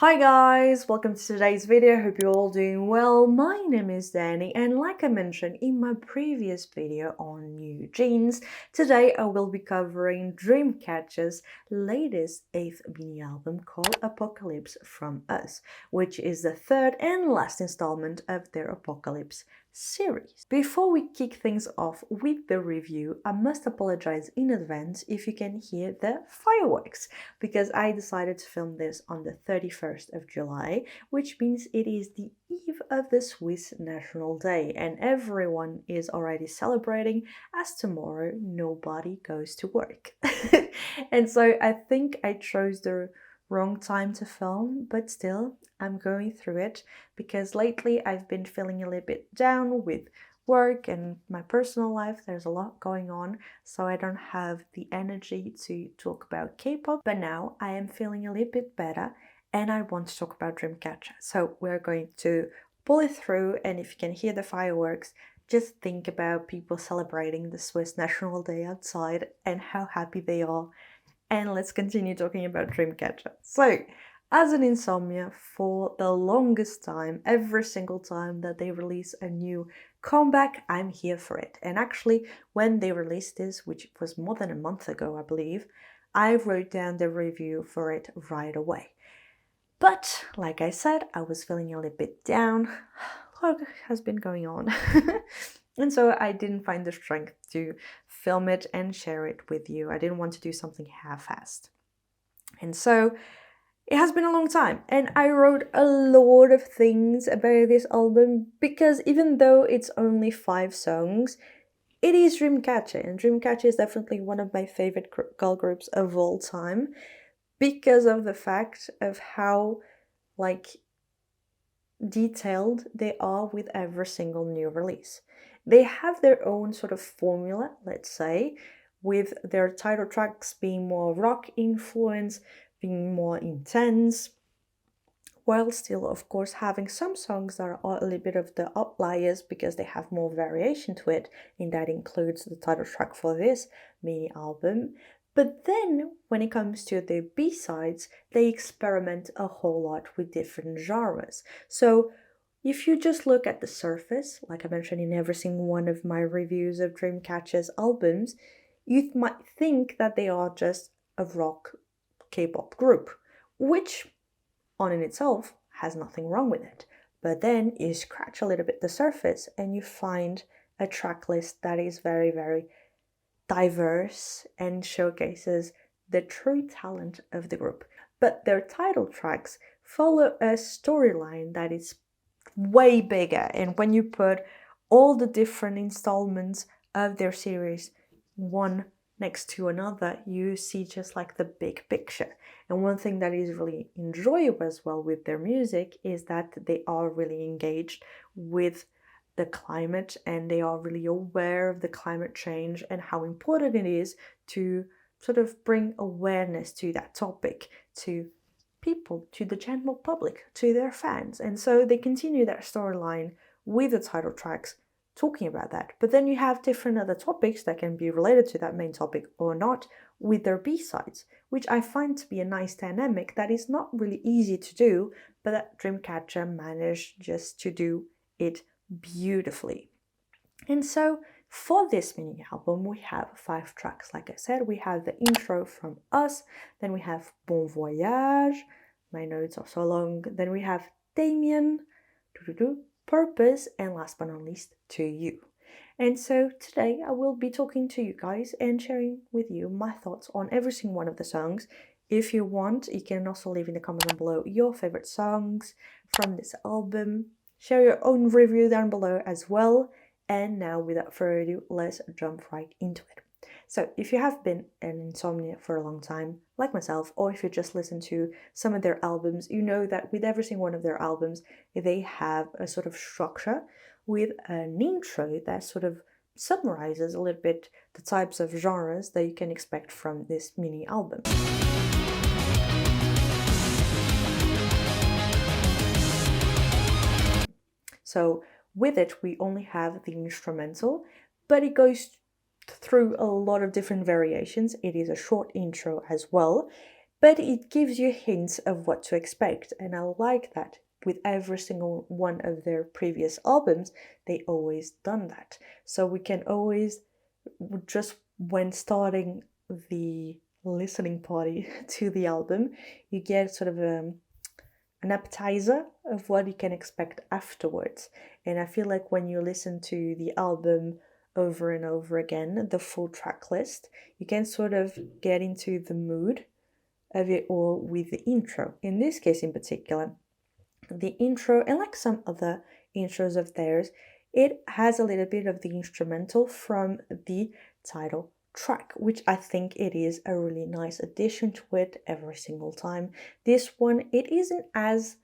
Hi guys, welcome to today's video. Hope you're all doing well. My name is Danny, and like I mentioned in my previous video on new jeans, today I will be covering Dreamcatcher's latest 8th mini album called Apocalypse from Us, which is the third and last installment of their Apocalypse series. Before we kick things off with the review, I must apologize in advance if you can hear the fireworks, because I decided to film this on the 31st of July, which means it is the eve of the Swiss National Day, and everyone is already celebrating as tomorrow nobody goes to work. And so I think I chose the wrong time to film, but still I'm going through it because lately I've been feeling a little bit down with work and my personal life. There's a lot going on, so I don't have the energy to talk about K-pop, but now I am feeling a little bit better and I want to talk about Dreamcatcher. So we're going to pull it through, and if you can hear the fireworks, just think about people celebrating the Swiss National Day outside and how happy they are. And let's continue talking about Dreamcatcher. So, as an insomnia, for the longest time, every single time that they release a new comeback, I'm here for it. And actually, when they released this, which was more than a month ago, I believe, I wrote down the review for it right away. But, like I said, I was feeling a little bit down. A lot has been going on. And so I didn't find the strength to film it and share it with you. I didn't want to do something half-assed. And so it has been a long time, and I wrote a lot of things about this album because even though it's only 5 songs, it is Dreamcatcher, and Dreamcatcher is definitely one of my favorite girl groups of all time because of the fact of how, detailed they are with every single new release. They have their own sort of formula, let's say, with their title tracks being more rock influence, being more intense, while still, of course, having some songs that are a little bit of the outliers because they have more variation to it, and that includes the title track for this mini album. But then, when it comes to the B-sides, they experiment a whole lot with different genres. So, if you just look at the surface, like I mentioned in every single one of my reviews of Dreamcatcher's albums, you might think that they are just a rock K-pop group, which on in itself has nothing wrong with it. But then you scratch a little bit the surface and you find a track list that is very, very diverse and showcases the true talent of the group. But their title tracks follow a storyline that is way bigger, and when you put all the different installments of their series one next to another, you see just like the big picture. And one thing that is really enjoyable as well with their music is that they are really engaged with the climate, and they are really aware of the climate change and how important it is to sort of bring awareness to that topic to people, to the general public, to their fans. And so they continue that storyline with the title tracks talking about that. But then you have different other topics that can be related to that main topic or not with their B-sides, which I find to be a nice dynamic that is not really easy to do, but that Dreamcatcher managed just to do it beautifully. And so for this mini album, we have 5 tracks. Like I said, we have the intro from Us, then we have Bon Voyage, my notes are so long, then we have Demian, Purpose, and last but not least, To.You. And so today I will be talking to you guys and sharing with you my thoughts on every single one of the songs. If you want, you can also leave in the comments down below your favorite songs from this album. Share your own review down below as well. And now, without further ado, let's jump right into it. So, if you have been an insomnia for a long time, like myself, or if you just listen to some of their albums, you know that with every single one of their albums, they have a sort of structure with an intro that sort of summarizes a little bit the types of genres that you can expect from this mini album. So with it, we only have the instrumental, but it goes through a lot of different variations. It is a short intro as well, but it gives you hints of what to expect, and I like that. With every single one of their previous albums, they always done that. So we can always, just when starting the listening party to the album, you get sort of an appetizer of what you can expect afterwards. And I feel like when you listen to the album over and over again, the full track list, you can sort of get into the mood of it all with the intro. In this case in particular, the intro, and like some other intros of theirs, it has a little bit of the instrumental from the title track, which I think it is a really nice addition to it every single time. This one, it isn't as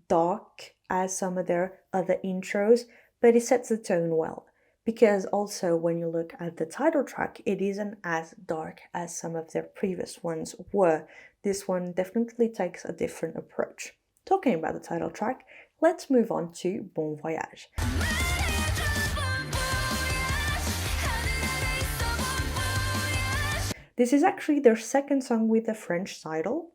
dark as some of their other intros, but it sets the tone well. Because also, when you look at the title track, it isn't as dark as some of their previous ones were. This one definitely takes a different approach. Talking about the title track, let's move on to Bon Voyage. This is actually their second song with a French title,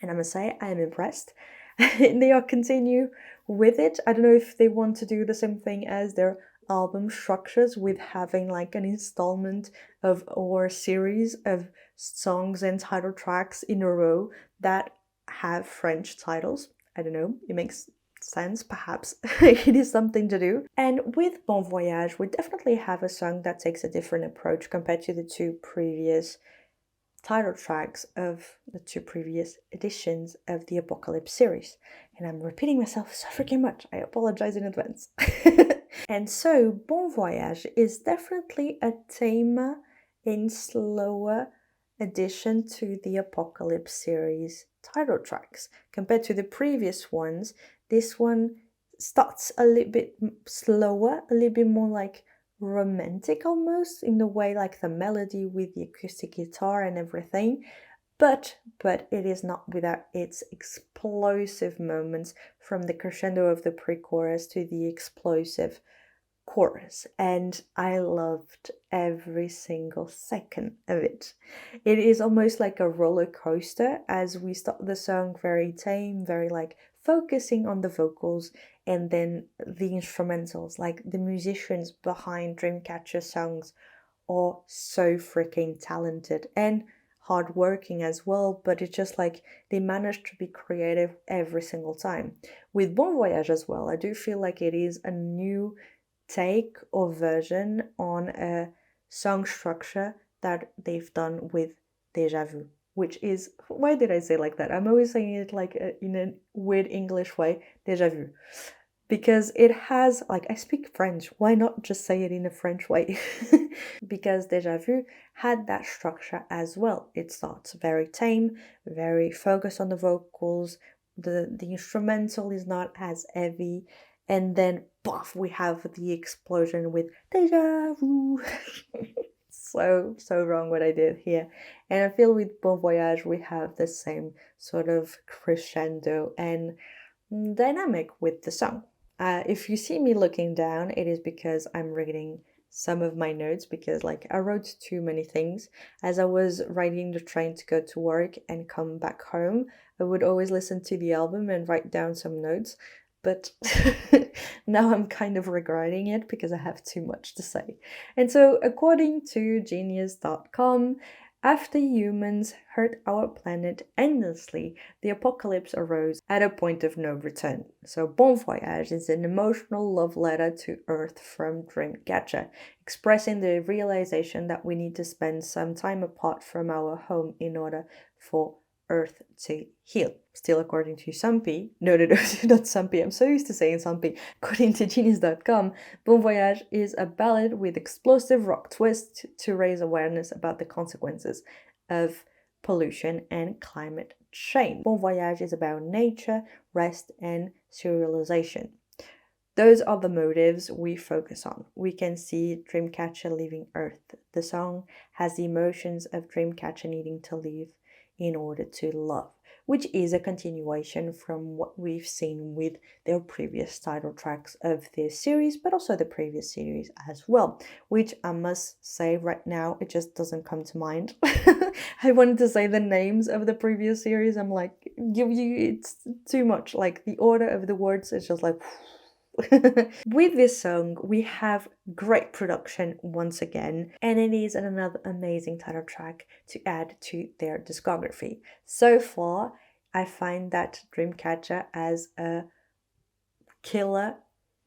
and I must say I am impressed. They are continue with it. I don't know if they want to do the same thing as their album structures, with having like an installment of or series of songs and title tracks in a row that have French titles. I don't know, it makes sense, perhaps. It is something to do. And with Bon Voyage, we definitely have a song that takes a different approach compared to the two previous title tracks of the two previous editions of the Apocalypse series. And I'm repeating myself so freaking much. I apologize in advance. And so, Bon Voyage is definitely a tamer and slower addition to the Apocalypse series title tracks. Compared to the previous ones, this one starts a little bit slower, a little bit more like romantic almost, in the way like the melody with the acoustic guitar and everything. But it is not without its explosive moments, from the crescendo of the pre-chorus to the explosive chorus, and I loved every single second of it. It is almost like a roller coaster as we start the song very tame, very like focusing on the vocals, and then the instrumentals, like the musicians behind Dreamcatcher songs are so freaking talented and hardworking as well, but it's just like they managed to be creative every single time. With Bon Voyage as well, I do feel like it is a new take or version on a song structure that they've done with Déjà Vu, which is, why did I say like that? I'm always saying it like in a weird English way, Déjà Vu. Because it has, like, I speak French, why not just say it in a French way? Because Déjà Vu had that structure as well. It starts very tame, very focused on the vocals, the instrumental is not as heavy, and then poof, we have the explosion with Déjà Vu. So wrong what I did here. And I feel with Bon Voyage we have the same sort of crescendo and dynamic with the song. If you see me looking down, it is because I'm reading some of my notes, because like I wrote too many things. As I was riding the train to go to work and come back home, I would always listen to the album and write down some notes. But now I'm kind of regretting it because I have too much to say. And so, according to Genius.com, after humans hurt our planet endlessly, the apocalypse arose at a point of no return. So Bon Voyage is an emotional love letter to Earth from Dreamcatcher, expressing the realization that we need to spend some time apart from our home in order for Earth to heal. Still according to Sampi, no, not Sampi, I'm so used to saying Sampi. According to Genius.com, Bon Voyage is a ballad with explosive rock twist to raise awareness about the consequences of pollution and climate change. Bon Voyage is about nature, rest, and serialization. Those are the motives we focus on. We can see Dreamcatcher leaving Earth. The song has the emotions of Dreamcatcher needing to leave in order to love. which is a continuation from what we've seen with their previous title tracks of this series, but also the previous series as well, which I must say right now, it just doesn't come to mind. I wanted to say the names of the previous series. I'm like, it's too much. Like the order of the words is just like... With this song, we have great production once again, and it is another amazing title track to add to their discography. So far, I find that Dreamcatcher as a killer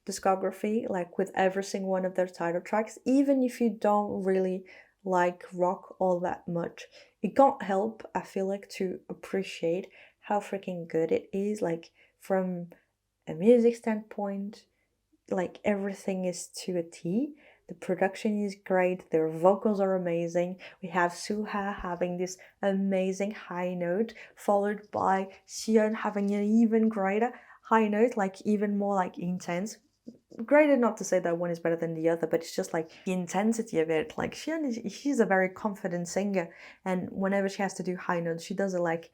discography, like with every single one of their title tracks, even if you don't really like rock all that much, it can't help, I feel like, to appreciate how freaking good it is, like from a music standpoint. Like everything is to a T. The production is great, their vocals are amazing. We have Suha having this amazing high note, followed by Xion having an even greater high note, like even more like intense. Greater, not to say that one is better than the other, but it's just like the intensity of it. Like she's a very confident singer, and whenever she has to do high notes, she does it like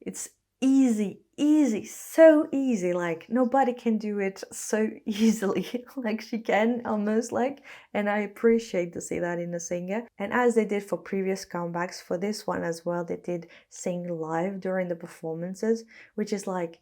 it's easy, so easy. Like nobody can do it so easily like she can, almost like. And I appreciate to see that in a singer. And as they did for previous comebacks, for this one as well, they did sing live during the performances, which is like,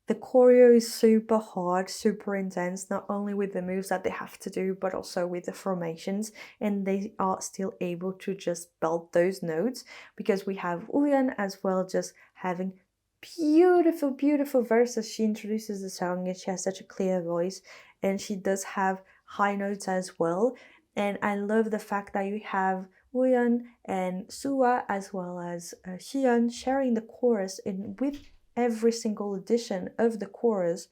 the choreo is super hard, super intense, not only with the moves that they have to do, but also with the formations, and they are still able to just belt those notes, because we have Uyan as well just having beautiful verses. She introduces the song and she has such a clear voice, and she does have high notes as well. And I love the fact that you have Uyan and Suwa as well as Xian sharing the chorus, and with every single edition of the chorus,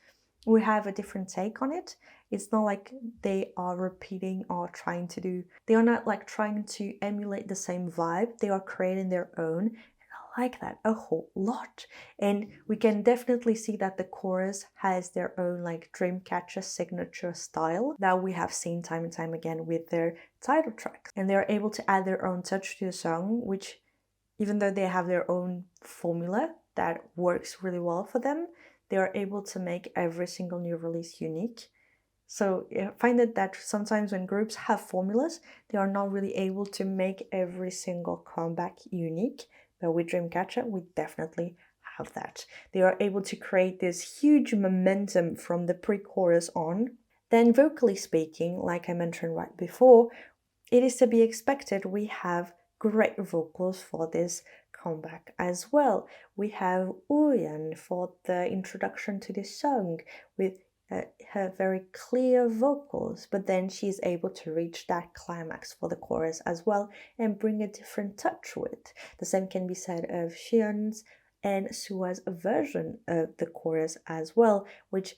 we have a different take on it. It's not like they are repeating or they are not like trying to emulate the same vibe. They are creating their own. And I like that a whole lot. And we can definitely see that the chorus has their own like Dreamcatcher signature style that we have seen time and time again with their title tracks. And they're able to add their own touch to the song, which, even though they have their own formula that works really well for them, they are able to make every single new release unique. So I find that sometimes when groups have formulas, they are not really able to make every single comeback unique. But with Dreamcatcher, we definitely have that. They are able to create this huge momentum from the pre-chorus on. Then vocally speaking, like I mentioned right before, it is to be expected we have great vocals for this comeback as well. We have Uyan for the introduction to this song with her very clear vocals, but then she's able to reach that climax for the chorus as well and bring a different touch to it. The same can be said of Xian's and Sua's version of the chorus as well, which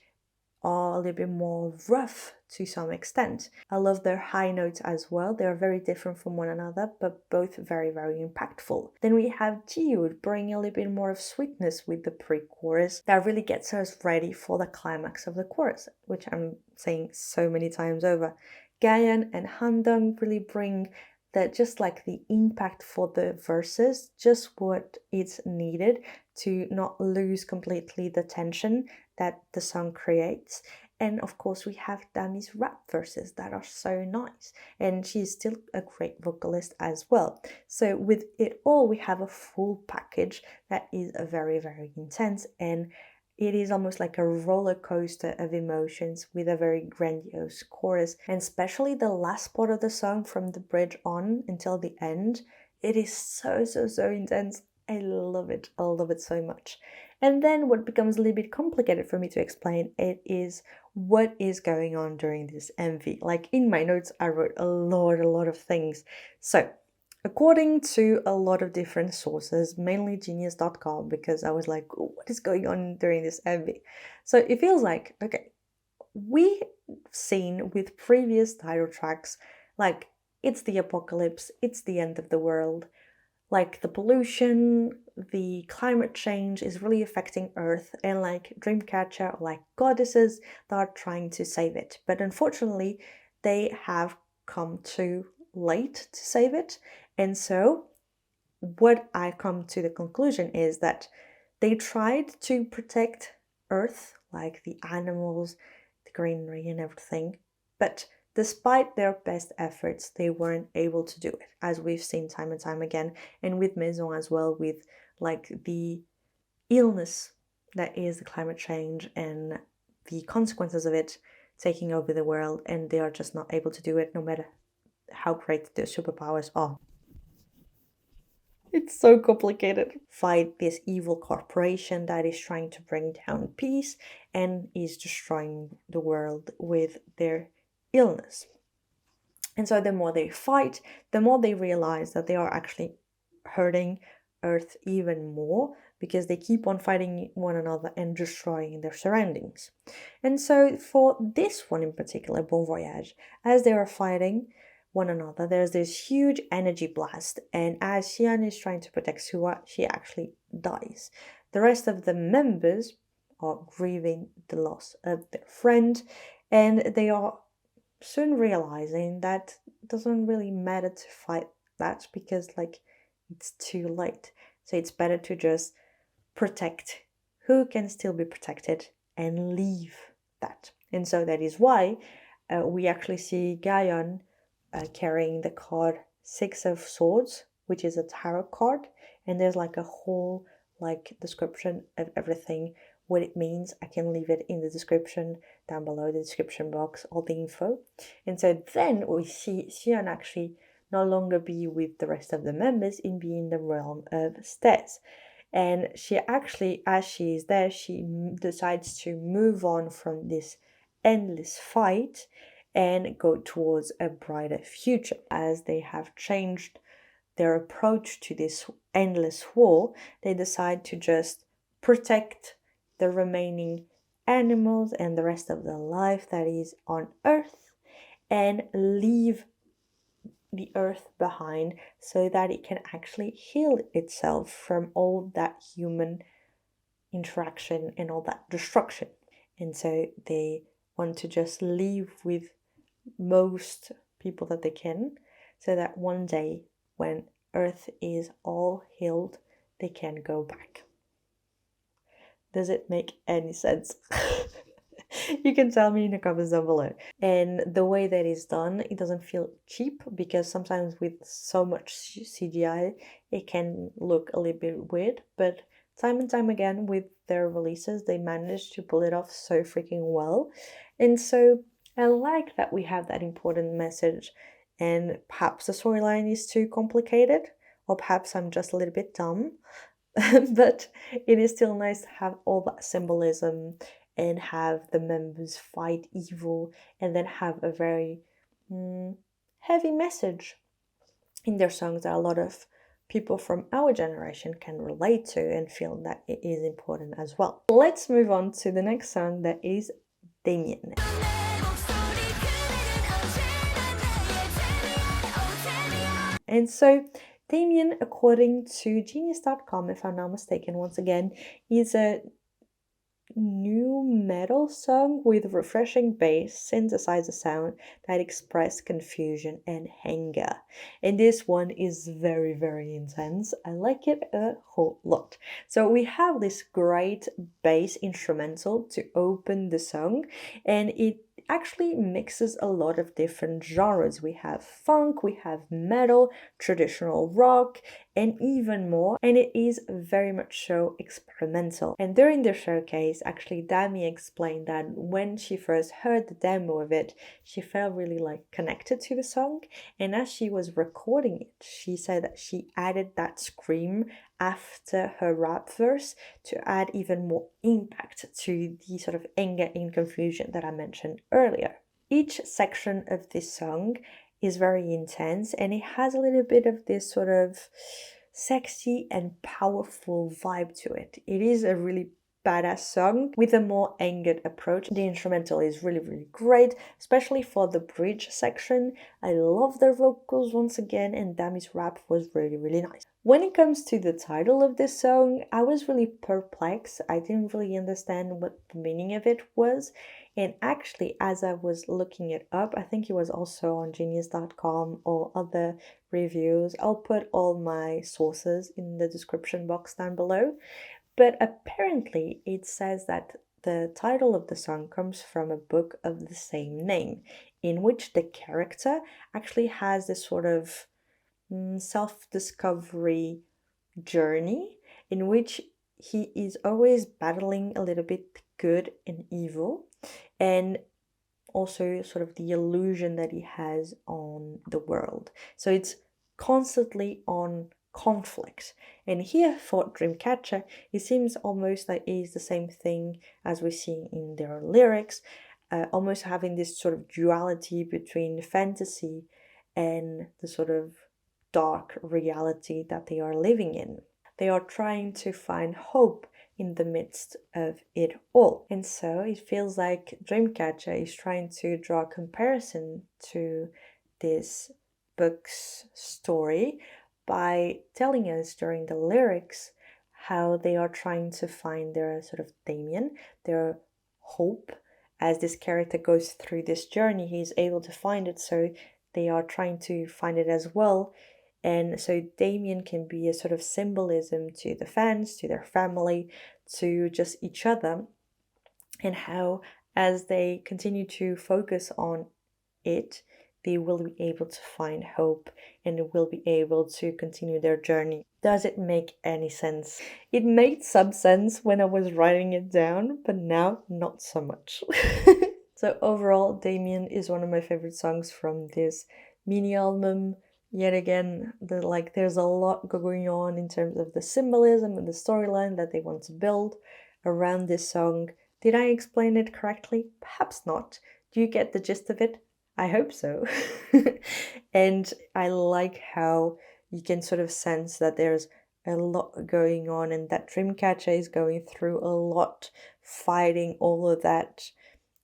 are a little bit more rough to some extent. I love their high notes as well. They are very different from one another, but both very impactful. Then we have To.You bringing a little bit more of sweetness with the pre-chorus that really gets us ready for the climax of the chorus, which I'm saying so many times over. Gayan and Handong really bring that, just like the impact for the verses, just what is needed to not lose completely the tension that the song creates. And of course we have Dami's rap verses that are so nice, and she's still a great vocalist as well. So with it all, we have a full package that is a very intense, and it is almost like a roller coaster of emotions with a very grandiose chorus. And especially the last part of the song, from the bridge on until the end, it is so intense. I love it so much. And then what becomes a little bit complicated for me to explain it is what is going on during this MV. Like in my notes, I wrote a lot of things. So according to a lot of different sources, mainly genius.com, because I was like, oh, what is going on during this MV? So it feels like, okay, we've seen with previous title tracks, like it's the apocalypse, it's the end of the world. Like the pollution, the climate change is really affecting Earth, and like Dreamcatcher are like goddesses that are trying to save it. But unfortunately, they have come too late to save it. And so what I come to the conclusion is that They tried to protect Earth, like the animals, the greenery, and everything, but despite their best efforts, they weren't able to do it, as we've seen time and time again, and with Maison as well, with like the illness that is the climate change and the consequences of it taking over the world, and they are just not able to do it no matter how great their superpowers are. It's so complicated. Fight this evil corporation that is trying to bring down peace and is destroying the world with their illness. And so the more they fight, the more they realize that they are actually hurting Earth even more, because they keep on fighting one another and destroying their surroundings. And so for this one in particular, Bon Voyage, as they are fighting one another, there's this huge energy blast, and as Xian is trying to protect Sua, she actually dies. The rest of the members are grieving the loss of their friend, and they are soon realizing that it doesn't really matter to fight that, because like it's too late. So it's better to just protect who can still be protected and leave that. And so that is why we actually see Gaon carrying the card Six of Swords, which is a tarot card, and there's like a whole like description of everything, what it means. I can leave it in the description down below, the description box, all the info. And so then we see Xian actually no longer be with the rest of the members and be in the realm of stairs. And she actually, as she is there, she decides to move on from this endless fight and go towards a brighter future. As they have changed their approach to this endless war, they decide to just protect the remaining animals and the rest of the life that is on Earth, and leave the Earth behind so that it can actually heal itself from all that human interaction and all that destruction. And so they want to just leave with most people that they can, so that one day when Earth is all healed, they can go back. Does it make any sense? You can tell me in the comments down below. And the way that it's done, it doesn't feel cheap, because sometimes with so much CGI, it can look a little bit weird, but time and time again with their releases, they manage to pull it off so freaking well. And so I like that we have that important message, and perhaps the storyline is too complicated, or perhaps I'm just a little bit dumb, but it is still nice to have all that symbolism and have the members fight evil and then have a very heavy message in their songs that a lot of people from our generation can relate to and feel that it is important as well. Let's move on to the next song, that is Demian. And so Demian, according to Genius.com, if I'm not mistaken, once again, is a new metal song with refreshing bass synthesizer sound that express confusion and anger. And this one is very, very intense. I like it a whole lot. So we have this great bass instrumental to open the song, and it actually mixes a lot of different genres. We have funk, we have metal, traditional rock, and even more, and it is very much so experimental. And during the showcase, actually Dami explained that when she first heard the demo of it, she felt really like connected to the song, and as she was recording it, she said that she added that scream after her rap verse to add even more impact to the sort of anger and confusion that I mentioned earlier. Each section of this song is very intense, and it has a little bit of this sort of sexy and powerful vibe to it. It is a really badass song with a more angered approach. The instrumental is really, really great, especially for the bridge section. I love their vocals once again, and Dami's rap was really, really nice. When it comes to the title of this song, I was really perplexed. I didn't really understand what the meaning of it was. And actually, as I was looking it up, I think it was also on Genius.com or other reviews. I'll put all my sources in the description box down below. But apparently, it says that the title of the song comes from a book of the same name, in which the character actually has this sort of self discovery journey in which he is always battling a little bit good and evil, and also sort of the illusion that he has on the world. So it's constantly on conflict. And here for Dreamcatcher, it seems almost like it is the same thing as we see in their lyrics, almost having this sort of duality between fantasy and the sort of dark reality that they are living in. They are trying to find hope in the midst of it all. And so it feels like Dreamcatcher is trying to draw a comparison to this book's story by telling us during the lyrics how they are trying to find their sort of Demian, their hope. As this character goes through this journey, he's able to find it, so they are trying to find it as well. And so Demian can be a sort of symbolism to the fans, to their family, to just each other, and how as they continue to focus on it, they will be able to find hope and will be able to continue their journey. Does it make any sense? It made some sense when I was writing it down, but now not so much. So overall, Demian is one of my favorite songs from this mini album. Yet again, there's a lot going on in terms of the symbolism and the storyline that they want to build around this song. Did I explain it correctly? Perhaps not. Do you get the gist of it? I hope so. And I like how you can sort of sense that there's a lot going on and that Dreamcatcher is going through a lot, fighting all of that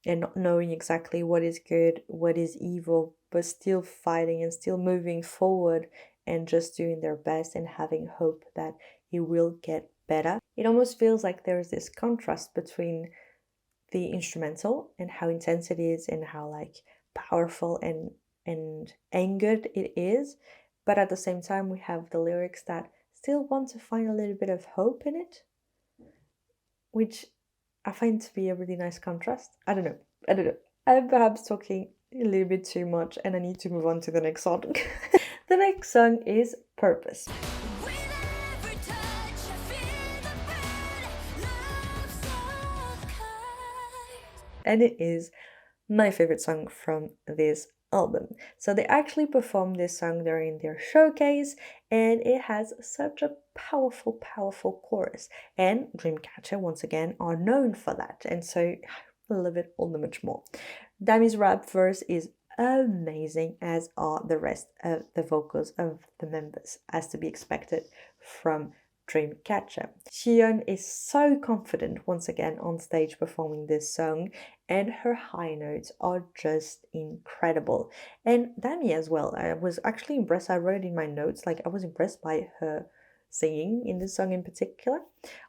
and not knowing exactly what is good, what is evil, but still fighting and still moving forward and just doing their best and having hope that it will get better. It almost feels like there's this contrast between the instrumental and how intense it is and how like powerful and angered it is, but at the same time we have the lyrics that still want to find a little bit of hope in it, which I find to be a really nice contrast. I don't know. I'm perhaps talking a little bit too much and I need to move on to the next song. The next song is Purpose. And it is my favorite song from this album. So they actually performed this song during their showcase and it has such a powerful chorus. And Dreamcatcher, once again, are known for that. And so I love it all the much more. Dami's rap verse is amazing, as are the rest of the vocals of the members, as to be expected from Dreamcatcher. Xion is so confident once again on stage performing this song, and her high notes are just incredible. And Dami as well. I was actually impressed. I wrote in my notes, like I was impressed by her singing in this song in particular.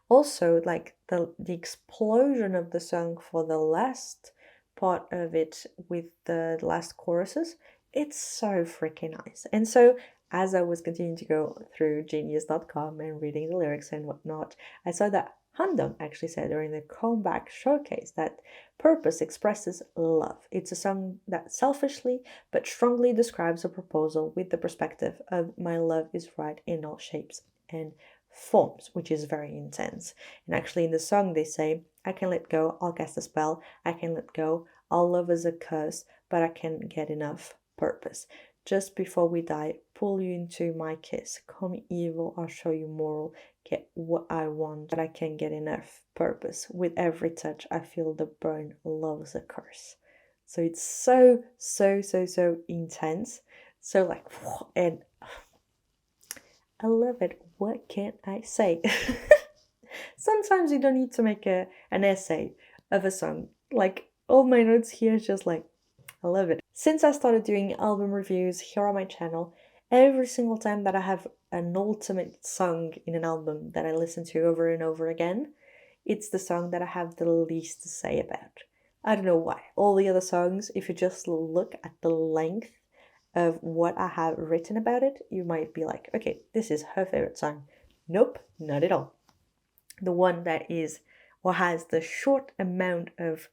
Also, like the explosion of the song for the last part of it with the last choruses, it's so freaking nice. And so as I was continuing to go through genius.com and reading the lyrics and whatnot, I saw that Handong actually said during the comeback showcase that Purpose expresses love. It's a song that selfishly but strongly describes a proposal with the perspective of my love is right in all shapes and forms, which is very intense. And actually in the song they say, I can let go, I'll cast a spell, I can let go, all love is a curse, but I can't get enough purpose. Just before we die, pull you into my kiss. Call me evil, I'll show you moral. Get what I want, but I can't get enough purpose. With every touch, I feel the burn. Love's a curse. So it's so intense. So like, and I love it. What can I say? Sometimes you don't need to make an essay of a song. Like, all my notes here is just like, I love it. Since I started doing album reviews here on my channel, every single time that I have an ultimate song in an album that I listen to over and over again, it's the song that I have the least to say about. I don't know why. All the other songs, if you just look at the length of what I have written about it, you might be like, okay, this is her favorite song. Nope, not at all. the one that is or has the short amount of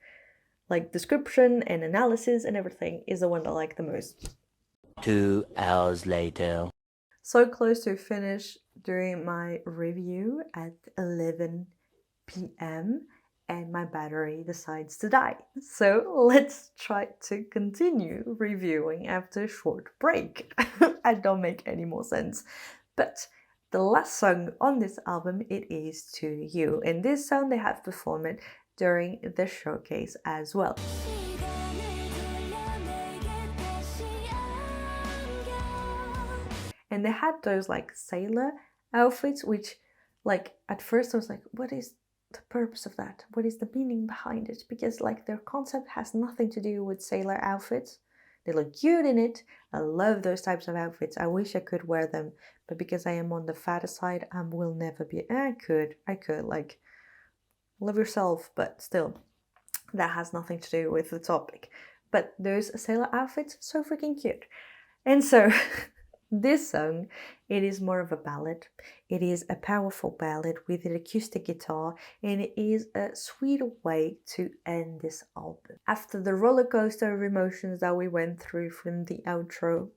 like description and analysis and everything is the one that I like the most. 2 hours later. So close to finish doing my review at 11 p.m. and my battery decides to die. So let's try to continue reviewing after a short break. I don't make any more sense. But the last song on this album, it is To.You. And this song they have performed it during the showcase as well. And they had those like sailor outfits, which like at first I was like, what is the purpose of that? What is the meaning behind it? Because like their concept has nothing to do with sailor outfits. They look cute in it. I love those types of outfits. I wish I could wear them, but because I am on the fatter side, I will never be. I could like love yourself, but still, that has nothing to do with the topic. But those sailor outfits, so freaking cute. And so this song, it is more of a ballad. It is a powerful ballad with an acoustic guitar, and it is a sweet way to end this album. After the roller coaster of emotions that we went through from the outro,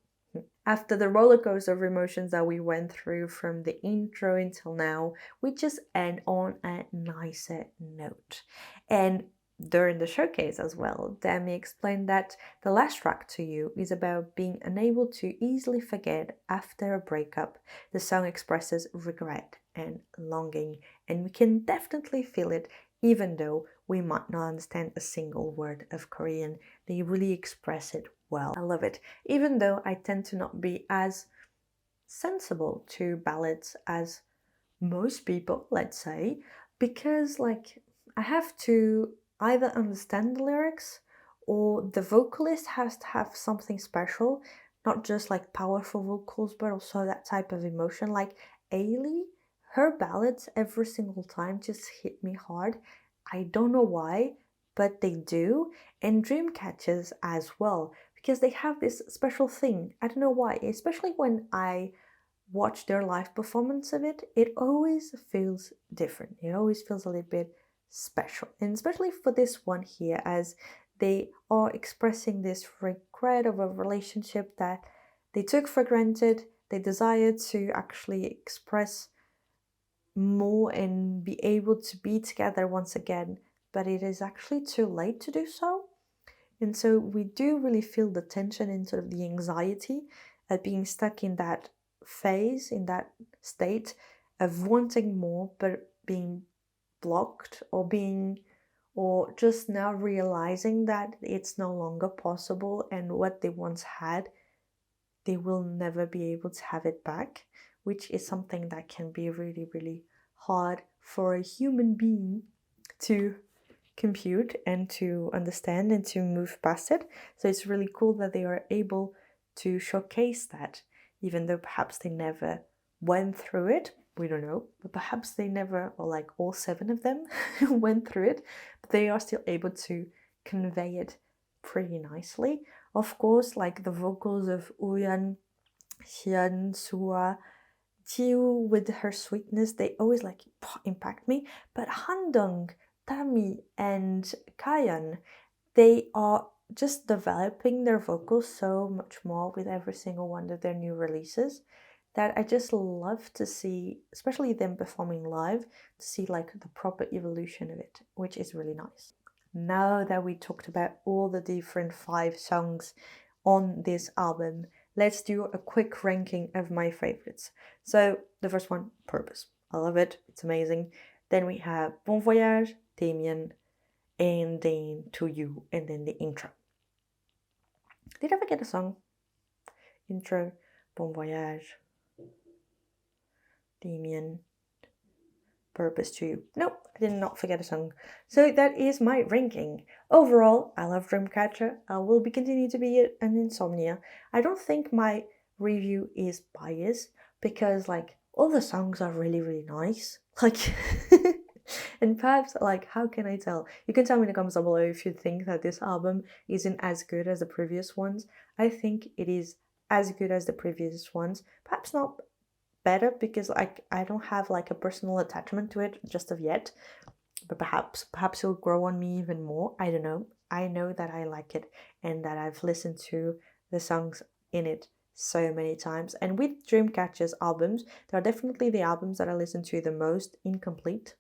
after the roller coaster of emotions that we went through from the intro until now, we just end on a nicer note. And during the showcase as well, Demi explained that the last track, To.You, is about being unable to easily forget after a breakup. The song expresses regret and longing, and we can definitely feel it even though we might not understand a single word of Korean. They really express it well. I love it, even though I tend to not be as sensible to ballads as most people, let's say, because like I have to either understand the lyrics or the vocalist has to have something special, not just like powerful vocals, but also that type of emotion. Like Ailey, her ballads every single time just hit me hard. I don't know why, but they do. And Dreamcatchers as well, because they have this special thing. I don't know why, especially when I watch their live performance of it, it always feels different. It always feels a little bit special. And especially for this one here, as they are expressing this regret of a relationship that they took for granted, they desired to actually express more and be able to be together once again, but it is actually too late to do so. And so we do really feel the tension and sort of the anxiety at being stuck in that phase, in that state of wanting more but being blocked or just now realizing that it's no longer possible and what they once had, they will never be able to have it back, which is something that can be really, really hard for a human being to compute and to understand and to move past it. So it's really cool that they are able to showcase that, even though perhaps they never went through it. We don't know, but perhaps they never, or like all 7 of them went through it, but they are still able to convey it pretty nicely. Of course, like the vocals of Uyan, Hyun, Sua, To.You with her sweetness, they always like impact me. But Handong, Tami, and Kayan, they are just developing their vocals so much more with every single one of their new releases that I just love to see, especially them performing live, to see like the proper evolution of it, which is really nice. Now that we talked about all the different 5 songs on this album, let's do a quick ranking of my favorites. So the first one, Purpose. I love it. It's amazing. Then we have Bon Voyage, Demian, and then To.You, and then the intro. Did I forget a song? Intro, Bon Voyage, Demian, Purpose, To.You. Nope, I did not forget a song. So that is my ranking. Overall, I love Dreamcatcher. I will be continue to be an insomnia. I don't think my review is biased because like all the songs are really, really nice. Like and perhaps like how can I tell? You can tell me in the comments down below if you think that this album isn't as good as the previous ones. I think it is as good as the previous ones. Perhaps not better because I don't have like a personal attachment to it just of yet. But perhaps it'll grow on me even more. I don't know. I know that I like it and that I've listened to the songs in it so many times. And with Dreamcatcher's albums, there are definitely the albums that I listen to the most incomplete.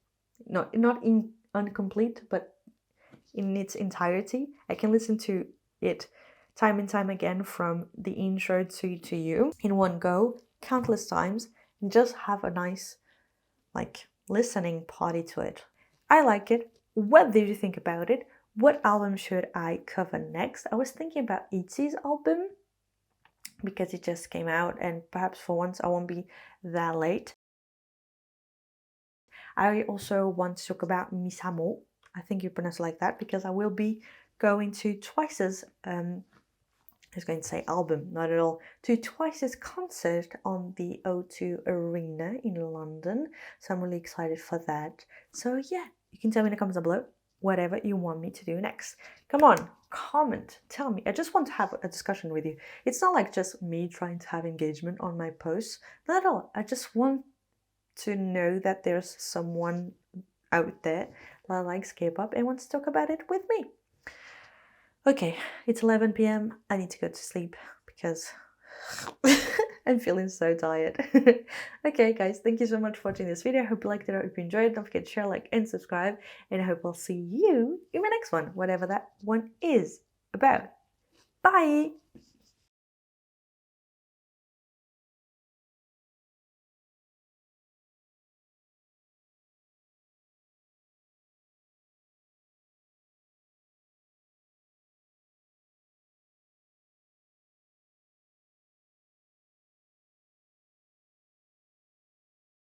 Not in incomplete, but in its entirety. I can listen to it time and time again from the intro to You in one go, countless times, and just have a nice like listening party to it. I like it. What did you think about it? What album should I cover next? I was thinking about ITZY's album because it just came out and perhaps for once I won't be that late. I also want to talk about Misamo. I think you pronounce it like that because I will be going to Twice's I was going to say album, not at all, to Twice's concert on the O2 Arena in London. So I'm really excited for that. So yeah, you can tell me in the comments down below whatever you want me to do next. Come on, comment, tell me. I just want to have a discussion with you. It's not like just me trying to have engagement on my posts. Not at all. I just want to know that there's someone out there that likes K-pop and wants to talk about it with me. Okay, it's 11 p.m. I need to go to sleep because I'm feeling so tired. Okay, guys, thank you so much for watching this video. I hope you liked it. I hope you enjoyed it. Don't forget to share, like, and subscribe. And I hope I'll see you in my next one, whatever that one is about. Bye!